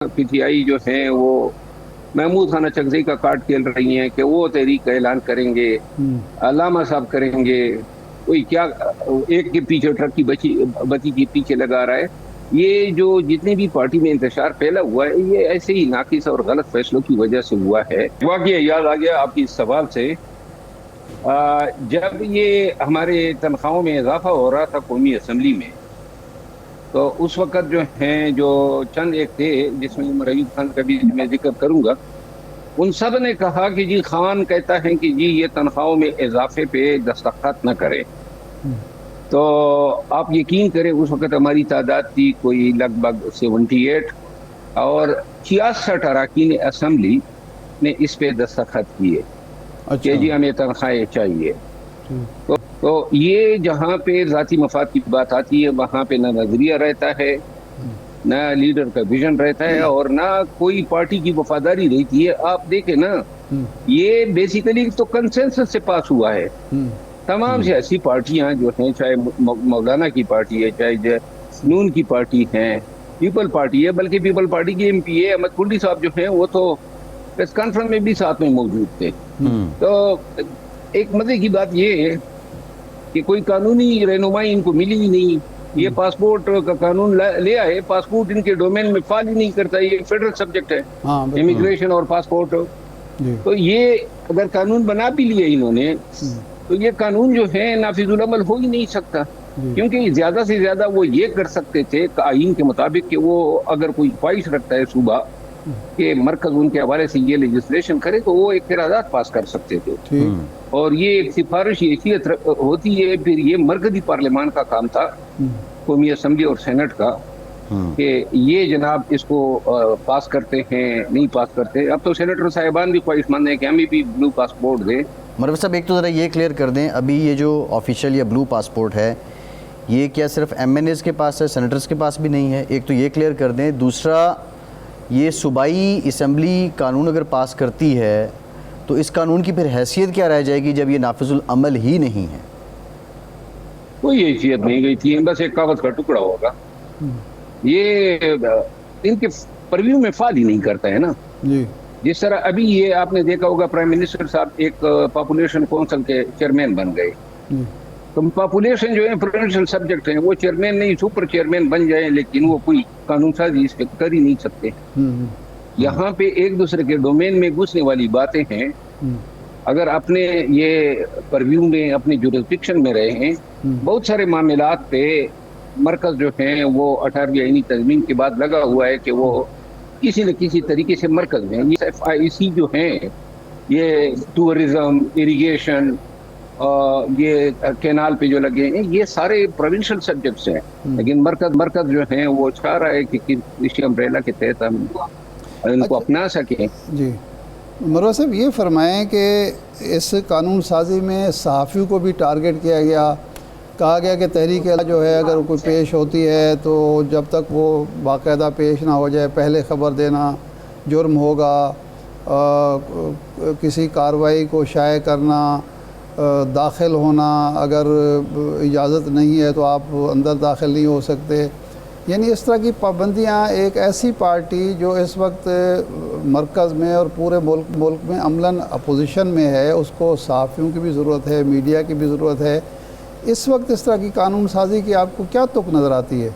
P T I जो हैं वो महमूद खाना चकज़ई का कार्ड खेल रही हैं कि वो तहरीक का ऐलान करेंगे, अल्लामा साहब करेंगे। कोई क्या एक के पीछे ट्रक की बची के पीछे लगा रहा है। ये जो जितनी भी पार्टी में इंतशार फैला हुआ है, ये ऐसे ही नाकिस और गलत फैसलों की वजह से हुआ है। वाकई याद आ गया आपकी इस सवाल से। जब ये हमारे तनख्वाहों में इजाफा हो रहा था कौमी असम्बली में, तो उस वक्त जो हैं जो चंद एक थे जिसमें उमर अयूब खान का भी मैं जिक्र करूंगा, उन सब ने कहा कि जी खान कहता है कि जी ये तनख्वाहों में इजाफे पे दस्तखत न करें। तो आप यकीन करें उस वक्त हमारी तादाद थी कोई लगभग 78 और 66 अरकान असम्बली ने इस पे दस्तखत किए। अच्छा। कि जी हमें तनख्वाहें चाहिए। तो ये जहाँ पे जाती मफाद की बात आती है वहाँ पे ना नजरिया रहता है, ना लीडर का विजन रहता है और ना कोई पार्टी की वफादारी रहती है। आप देखें ना, ये बेसिकली तो कंसेंसस से पास हुआ है। तमाम सियासी पार्टियां जो हैं, चाहे मौलाना की पार्टी है, चाहे नून की पार्टी है, पीपल पार्टी है, बल्कि पीपल पार्टी के एमपी अहमद कुंडी साहब जो हैं वो तो प्रेस कॉन्फ्रेंस में भी साथ में मौजूद थे। तो एक मजे की बात ये है कि कोई कानूनी रहनुमाई इनको मिली ही नहीं। ये पासपोर्ट का कानून ले आए, पासपोर्ट इनके डोमेन में फाल ही नहीं करता। ये फेडरल सब्जेक्ट है, इमिग्रेशन और पासपोर्ट। तो ये अगर कानून बना भी लिए इन्होंने, तो ये कानून जो है नाफिजुल अमल हो ही नहीं सकता। क्योंकि ज्यादा से ज्यादा वो ये कर सकते थे आईन के मुताबिक कि वो अगर कोई ख्वाहिश रखता है सूबा के मरकज उनके हवाले से ये लेजिस्लेशन करे तो वो एक क़रारदाद पास कर सकते थे। और ये एक सिफारिश हैसियत होती है, फिर ये मरकजी पार्लियामान का काम था, कौमी असम्बली और सेनेट का, कि ये जनाब इसको पास करते हैं नहीं पास करते। अब तो सेनेटर साहिबान भी ख्वाहिशमंद हैं कि हमें भी ब्लू पासपोर्ट दें। मरवत साहब, एक तो ज़रा ये क्लियर कर दें, अभी ये जो ऑफिशियल या ब्लू पासपोर्ट है ये क्या सिर्फ MNAs के पास है, सेनेटर्स के पास भी नहीं है? एक तो ये क्लियर कर दें। दूसरा, ये सूबाई असम्बली कानून अगर पास करती है तो इस कानून की फिर हैसियत क्या रह जाएगी जब ये नाफिजुल अमल ही नहीं है? कोई हैसियत नहीं गई थी, बस एक कागज का टुकड़ा होगा। ये इनके परव्यू में फाल ही नहीं करता है ना जी। जिस तरह अभी ये आपने देखा होगा, प्राइम मिनिस्टर साहब एक पॉपुलेशन काउंसिल के चेयरमैन बन गए। तो पॉपुलेशन जो है प्रोविंशियल सब्जेक्ट है, वो चेयरमैन नहीं सुपर चेयरमैन बन जाए, लेकिन वो कोई कानून साजी इस पे कर ही नहीं सकते। यहाँ पे एक दूसरे के डोमेन में घुसने वाली बातें हैं। अगर अपने ये परव्यू में अपने जुरिस्डिक्शन में रहे हैं, बहुत सारे मामलात पे मरकज जो है वो 18वीं आईनी तजमीन के बाद लगा हुआ है कि वो किसी न किसी तरीके से मरकज में ये FIC जो है, ये टूरिज्म, इरिगेशन, ये कैनाल पे जो लगे हैं, ये सारे प्रोविंशियल सब्जेक्ट्स हैं। लेकिन मरकज जो है वो चाह रहा है कि किसी अम्ब्रेला के तहत हम इनको अपना सकें। जी मरवा साहब, ये फरमाएं कि इस कानून साजी में सहाफ़ियों को भी टारगेट किया गया। कहा गया कि तहरीक जो है अगर कोई पेश होती है तो जब तक वो बाकायदा पेश ना हो जाए पहले ख़बर देना जुर्म होगा। किसी कार्रवाई को शाये करना, दाखिल होना, अगर इजाज़त नहीं है तो आप अंदर दाखिल नहीं हो सकते। यानी इस तरह की पाबंदियाँ एक ऐसी पार्टी जो इस वक्त मरकज़ में और पूरे मुल्क में अमलन अपोजिशन में है, उसको सहाफ़ियों की भी ज़रूरत है, मीडिया की भी ज़रूरत है। इस वक्त इस तरह की कानून साजी की आपको क्या तुक नज़र आती है?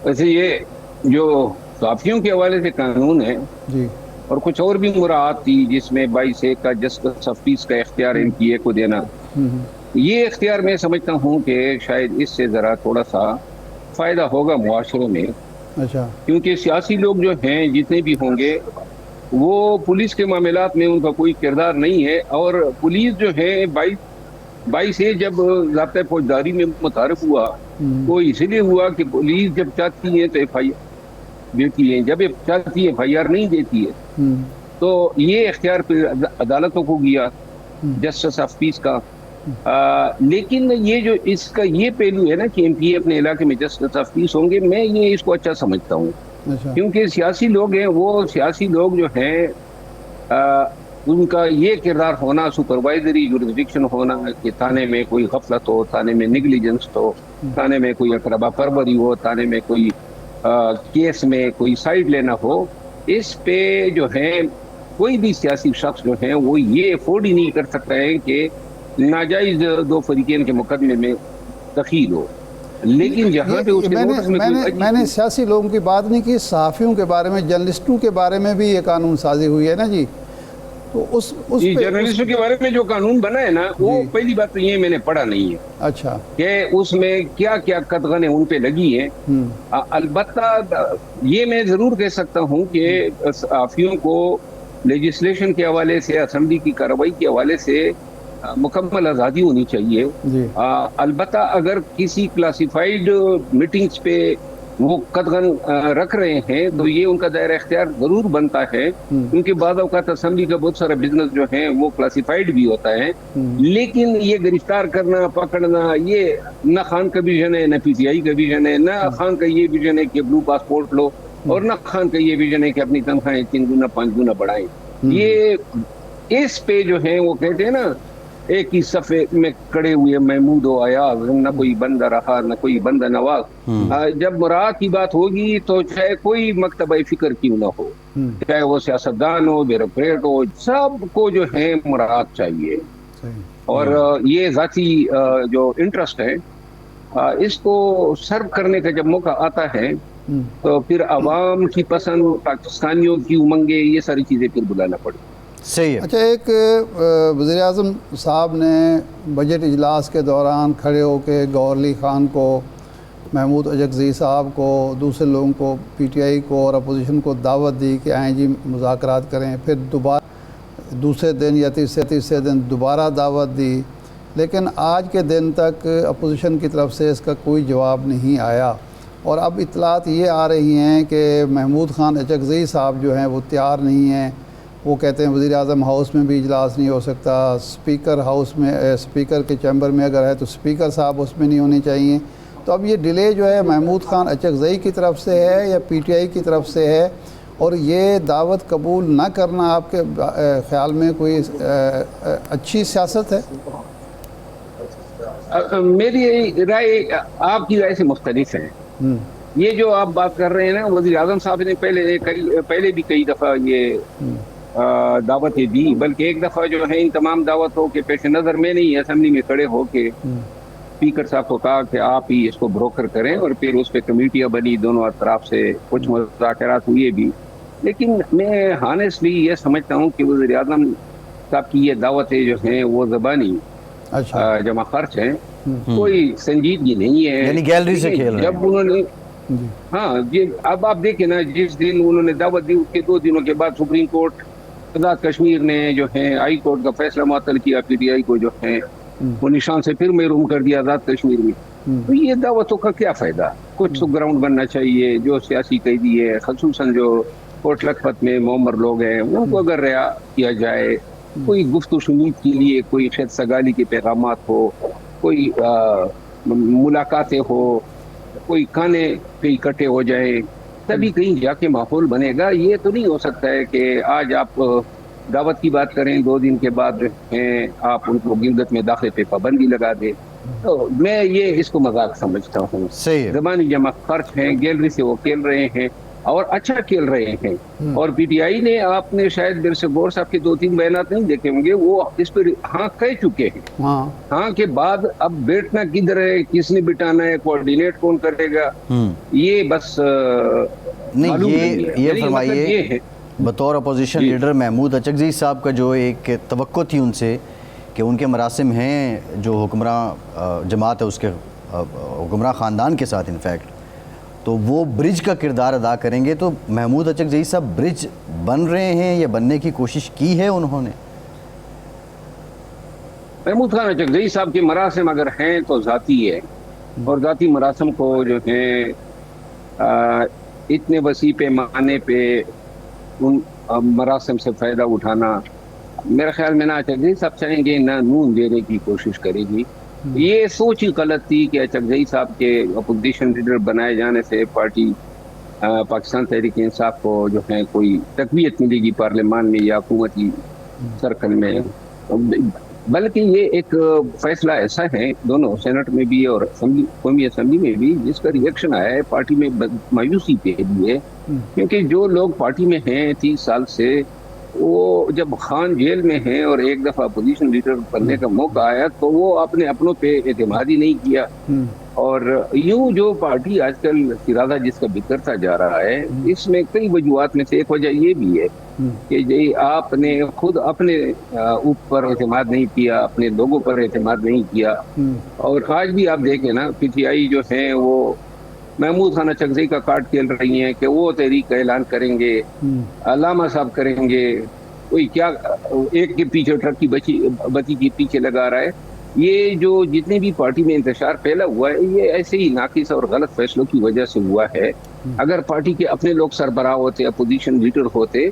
वैसे ये जो सहाफ़ियों के हवाले से कानून है जी, और कुछ और भी मुराद थी जिसमें 22A का जस्टिस ऑफ पीस का इख्तियार MPA को देना, ये इख्तियार मैं समझता हूँ कि शायद इससे ज़रा थोड़ा सा फ़ायदा होगा मुआशरे में। अच्छा। क्योंकि सियासी लोग जो हैं जितने भी होंगे वो पुलिस के मामलात में उनका कोई किरदार नहीं है। और पुलिस जो है 22A जब ज़ाब्ता फौजदारी में मुतारफ हुआ वो इसलिए हुआ कि पुलिस जब चाहती है तो FIR देती है, जब चाहती है FIR नहीं देती है। तो ये इख्तियार फिर अदालतों को गया जस्टिस ऑफ पीस का। लेकिन ये जो इसका ये पहलू है ना कि MPA अपने इलाके में जस्टिस ऑफ पीस होंगे, मैं ये इसको अच्छा समझता हूँ। अच्छा। क्योंकि सियासी लोग हैं, वो सियासी लोग जो हैं उनका ये किरदार होना, सुपरवाइजरी जुरिस्डिक्शन होना कि थाने में कोई गफलत हो, थाने में निगलिजेंस हो, थाने में कोई अकरबा परवरी हो, थाने में कोई کیس میں کوئی سائڈ لینا ہو، اس پہ جو ہے کوئی بھی سیاسی شخص جو ہے وہ یہ افورڈ ہی نہیں کر سکتا ہے کہ ناجائز دو فریقین کے مقدمے میں دخیل ہو. لیکن جہاں پہ اس کے نوٹس میں نے سیاسی لوگوں کی بات نہیں کی، صحافیوں کے بارے میں، جرنلسٹوں کے بارے میں بھی یہ قانون سازی ہوئی ہے نا جی. تو اس جرنلسٹوں کے بارے میں جو قانون بنا ہے نا، وہ پہلی بات تو یہ میں نے پڑھا نہیں ہے اچھا کہ اس میں کیا کیا قدغنیں ان پہ لگی ہیں. البتہ یہ میں ضرور کہہ سکتا ہوں کہ صحافیوں کو لیجسلیشن کے حوالے سے، اسمبلی کی کارروائی کے حوالے سے مکمل آزادی ہونی چاہیے. البتہ اگر کسی کلاسیفائیڈ میٹنگز پہ وہ قدغن رکھ رہے ہیں تو یہ ان کا دائرہ اختیار ضرور بنتا ہے، کیونکہ بعض اوقات اسمبلی کا بہت سارا بزنس جو ہے وہ کلاسیفائیڈ بھی ہوتا ہے. لیکن یہ گرفتار کرنا، پکڑنا، یہ نہ خان کا ویژن ہے، نہ پی ٹی آئی کا ویژن ہے، نہ خان کا یہ ویژن ہے کہ بلو پاسپورٹ لو، اور نہ خان کا یہ ویژن ہے کہ اپنی تنخواہیں 3 گنا 5 گنا بڑھائیں. یہ اس پہ جو ہے وہ کہتے ہیں نا، ایک ہی صفحے میں کھڑے ہوئے محمود و ایاز، نہ کوئی بندہ رہا نہ کوئی بندہ نواز. جب مراعات کی بات ہوگی تو چاہے کوئی مکتبہ فکر کیوں نہ ہو، چاہے وہ سیاستدان ہو، بیوروکریٹ ہو، سب کو جو ہے مراعات چاہیے. اور یہ ذاتی جو انٹرسٹ ہے اس کو سرو کرنے کا جب موقع آتا ہے تو پھر عوام کی پسند، پاکستانیوں کی امنگیں، یہ ساری چیزیں پھر بلانا پڑتی. صحیح ہے. اچھا، ایک وزیر اعظم صاحب نے بجٹ اجلاس کے دوران کھڑے ہو کے گوہر علی خان کو، محمود اچکزئی صاحب کو، دوسرے لوگوں کو، پی ٹی آئی کو اور اپوزیشن کو دعوت دی کہ آئیں جی مذاکرات کریں. پھر دوبارہ دوسرے دن یا تیسرے دن دوبارہ دعوت دی، لیکن آج کے دن تک اپوزیشن کی طرف سے اس کا کوئی جواب نہیں آیا. اور اب اطلاعات یہ آ رہی ہیں کہ محمود خان اچکزئی صاحب جو ہیں وہ تیار نہیں ہیں. وہ کہتے ہیں وزیر اعظم ہاؤس میں بھی اجلاس نہیں ہو سکتا، اسپیکر ہاؤس میں، اسپیکر کے چیمبر میں اگر ہے تو اسپیکر صاحب اس میں نہیں ہونے چاہیے. تو اب یہ ڈیلے جو ہے محمود خان اچکزئی کی طرف سے ہے یا پی ٹی آئی کی طرف سے ہے؟ اور یہ دعوت قبول نہ کرنا آپ کے خیال میں کوئی اچھی سیاست ہے؟ میری رائے آپ کی رائے سے مختلف ہے. یہ جو آپ بات کر رہے ہیں نا، وزیر اعظم صاحب نے پہلے بھی کئی دفعہ یہ دعوتیں دی، بلکہ ایک دفعہ جو ہے ان تمام دعوتوں کے پیش نظر میں نہیں اسمبلی میں کھڑے ہو کے اسپیکر صاحب کو کہا کہ آپ ہی اس کو بروکر کریں، اور پھر اس پہ کمیٹیاں بنی، دونوں اطراف سے کچھ مذاکرات ہوئے بھی. لیکن میں ہانیسٹلی یہ سمجھتا ہوں کہ وزیر اعظم صاحب کی یہ دعوتیں جو ہیں وہ زبانی جمع خرچ ہیں، کوئی سنجیدگی نہیں ہے. یعنی گیلری سے کھیل رہے ہیں. جب انہوں نے اب آپ دیکھیں نا، جس دن انہوں نے دعوت دی اس کے 2 دنوں کے بعد سپریم کورٹ آزاد کشمیر نے جو ہے ہائی کورٹ کا فیصلہ معطل کیا، پی ٹی آئی کو جو ہے وہ نشان سے پھر محروم کر دیا آزاد کشمیر میں. تو یہ دعوتوں کا کیا فائدہ؟ کچھ تو گراؤنڈ بننا چاہیے. جو سیاسی قیدی ہے، خصوصاً جو کوٹ لکھپت میں معمر لوگ ہیں، ان کو اگر رہا کیا جائے، کوئی گفت و شنید کے لیے کوئی خیر سگالی کے پیغامات ہو، کوئی ملاقاتیں ہو، کوئی کھانے پہ اکٹھے ہو جائے، تبھی کہیں جا کے ماحول بنے گا. یہ تو نہیں ہو سکتا ہے کہ آج آپ دعوت کی بات کریں، 2 دن کے بعد جو ہے آپ ان کو گلگت میں داخلے پہ پابندی لگا دیں. تو میں یہ اس کو مذاق سمجھتا ہوں. زبانی جمع خرچ ہیں، گیلری سے وہ کھیل رہے ہیں اور اچھا کھیل رہے ہیں. اور پی ٹی آئی نے، آپ نے شاید مرزا غور صاحب کے 2-3 بیانات نہیں دیکھے ہوں گے، وہ اس پر ہاں کہہ چکے ہیں. ہاں کے بعد اب بیٹھنا کدھر ہے، کس نے بٹانا ہے، کوارڈینیٹ کون کرے گا، یہ بس نہیں. یہ فرمائیے، بطور اپوزیشن لیڈر محمود اچکزئی صاحب کا جو ایک توقع تھی ان سے کہ ان کے مراسم ہیں جو حکمراں جماعت ہے اس کے حکمراں خاندان کے ساتھ انفیکٹ، تو وہ برج کا کردار ادا کریں گے. تو محمود اچکزئی صاحب برج بن رہے ہیں یا بننے کی کوشش کی ہے انہوں نے؟ محمود خان اچکزئی صاحب کے مراسم اگر ہیں تو ذاتی ہے، اور ذاتی مراسم کو جو ہے اتنے وسیع پیمانے پہ ان مراسم سے فائدہ اٹھانا، میرے خیال میں نہ اچکزئی صاحب چاہیں گے نہ نون دینے کی کوشش کرے گی. یہ سوچ ہی غلط تھی کہ اچکزئی صاحب کے اپوزیشن لیڈر بنائے جانے سے پارٹی پاکستان تحریک انصاف کو جو ہے کوئی تقویت ملے گی پارلیمان میں یا حکومتی سرکل میں. बल्कि ये एक फैसला ऐसा है दोनों सेनेट में भी और कौमी असम्बली में भी, जिसका रिएक्शन आया है पार्टी में मायूसी के लिए, क्योंकि जो लोग पार्टी में हैं 30 साल से, वो जब खान जेल में हैं और एक दफा अपोजिशन लीडर बनने का मौका आया तो वो अपने अपनों पे एतमाद ही नहीं किया। और यूं जो पार्टी आजकल इरादा जिसका बिखरता जा रहा है, इसमें कई वजूहत में से एक वजह ये भी है कि जी आपने खुद अपने ऊपर एतमाद नहीं किया, अपने लोगों पर एतमाद नहीं किया। और आज भी आप देखें ना, पीटीआई जो है वो महमूद खान चकज़ई का कार्ड खेल रही हैं कि वो तहरीक का ऐलान करेंगे, अलामा साहब करेंगे, कोई क्या एक के पीछे ट्रक की बत्ती के पीछे लगा रहा है। ये जो जितनी भी पार्टी में इंतशार फैला हुआ है, ये ऐसे ही नाकिस और गलत फैसलों की वजह से हुआ है। अगर पार्टी के अपने लोग सरबराह होते, अपोजिशन लीडर होते,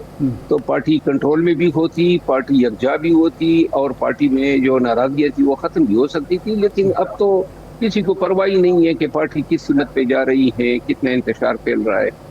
तो पार्टी कंट्रोल में भी होती, पार्टी यकजा भी होती और पार्टी में जो नाराजगी थी वो खत्म भी हो सकती थी। लेकिन अब तो किसी को परवाह ही नहीं है कि पार्टी किस सिमत पे जा रही है, कितना इंतशार फैल रहा है।